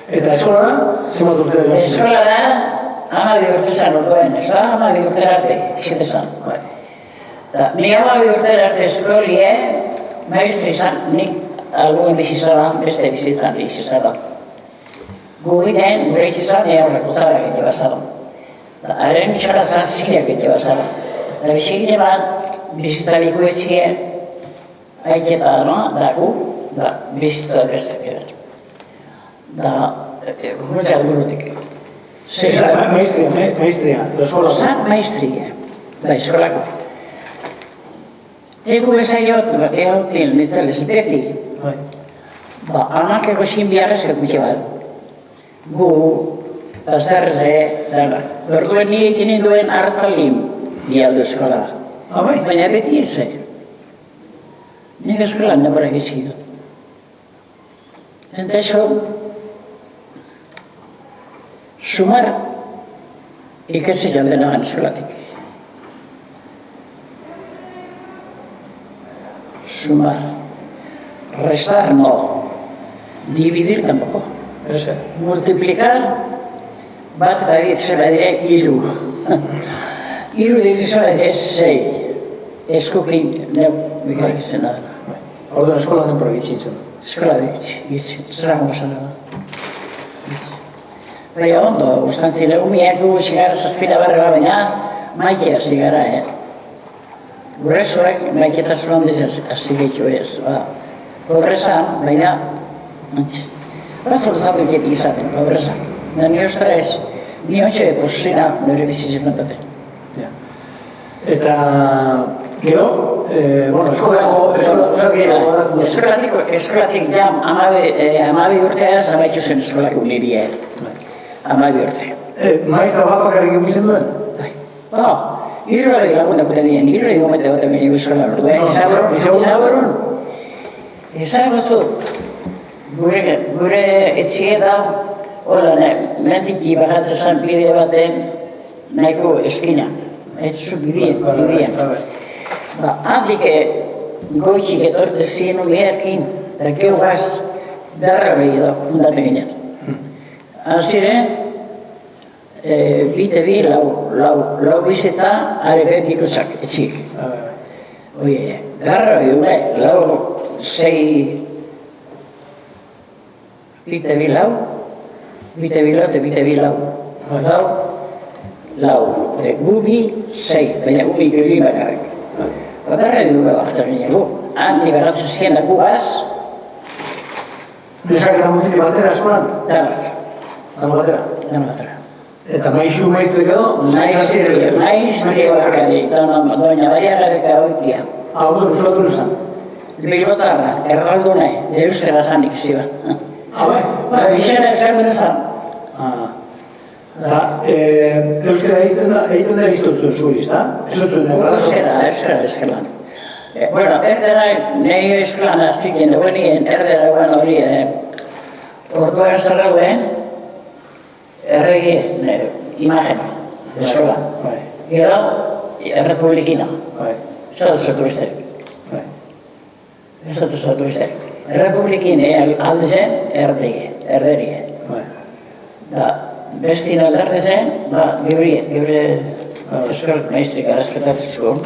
Eta eskolara, zenbat urte da? Eskolara, 12 urte zan orduen, ez da? 12 urte arte, izate zan. Ni 12 urte arte eskolie, maestri zan, nik alguen bizizara, beste bizitzan bizizara. Gubinen, gure izizan, ea horreko zara gete bazara. Haren txara zan zileak gete bazara. Eta bizigine bat, bizitzariko etxie, aiketa dago, da bizitza beste kera. Da, gurtza burutik. Maestria, eskola. Zan maestria, da eskolako. Egu bezaiot, egotil nitzales beti. Amak egozin biharrez egutxe bat. Gu, azarze, dara. Borduen ni egin duen hartzalim bialdu eskola. Baina beti izan. Nik eskolan nebora gizkidu. Eta eso, sumar ikasi jalde nagan eskolatik. Sumar. Restar no. Dividir tampoco. Multiplicar bat bagit zela dire iru. Iru dituzela dire 6. Eskukin neu izena. Orduan eskola den probitzin zen. Eskola ditzi, zera gomozana da. Baina ondo, guztan zile, umiak gu zigara zazpira barra baina maitea zigara, Gurresoak maiketasun handiz azigetu ez. Pobrezan, baina, batzuk zatu iketik izaten, pobrezan. Ni ostara ez, ni hotxe posizina nire bizitzen nataten. Eta, gero, eskolatik jam, 12 urteaz amaitu zen eskolako nirie. 12 urte. Maestra bat bakarrik egiten duen? Irroi lagundak utenien, irroi gomete gote ginen eskola orduen. Zaborun, ezaguzu, gure etxie da, hola, mendiki bagatzen bide baten nahiko eskina. Ez zu bidien. Handik goitxik etorte zinu beharkin, eta geu gaz darra behi da, hundatu ginen. Haziren, bite bi, lau bizitza, arebe bikusak, etxik. Oie, darra behi une, lau, sei, bite bi lau, eta bite bi lau. Lau, gubi, sei, baina gubi guri bakarrik. Bakarra dugu bakartzen ginen gu. Handi bagatzen ziren da gu gaz. Nesak eta mutiki batera eskolan? Danak. Dano batera? Dano batera. Eta maizu maestrik edo? Maestri bakarrik, doña Maria Gareka oitia. Hau usatu nizan? Bilbotarra, erraldune, euskara zanik ziba. Bai? Bizena esan zan. Eta euskara egiten da iztotzu zuri, ezta? Euskara eskalan. Bueno, erdera, nahi eskalan aztiken duenien, erdera eguan hori orduan zarrauen, erregi imagena, eskola. Gero, errepublikina. Estatu sotuiztek. Estatu sotuiztek. Errepublikin aldezen, erderie. Bestin aldarte zen, geure eskolak maestrik arrespetatzen zuen.